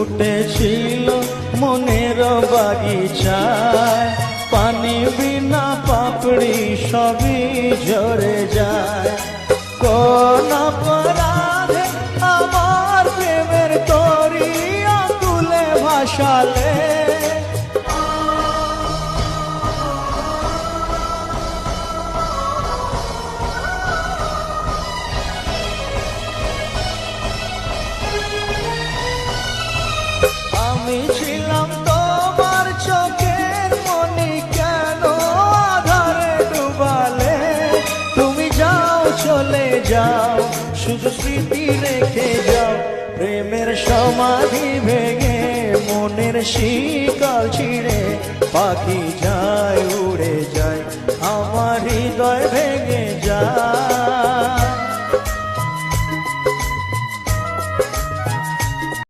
ফুটেছিল মনের বাগিচায়, পানি বিনা পাপড়ি সবই ঝরে যায়। কোন অপরাধে আমার প্রেমের তরি আকুলে ভাসালে, আমি ছিলাম তোমার চোখের মনি, কেন আধারে ডুবালে? তুমি যাও চলে যাও, শুধু স্মৃতি রেখে যাও। প্রেমের সমাধি ভেঙে মনের শিকল ছিঁড়ে পাখি যায় উড়ে যায়, আমার হৃদয় ভেঙে যায়।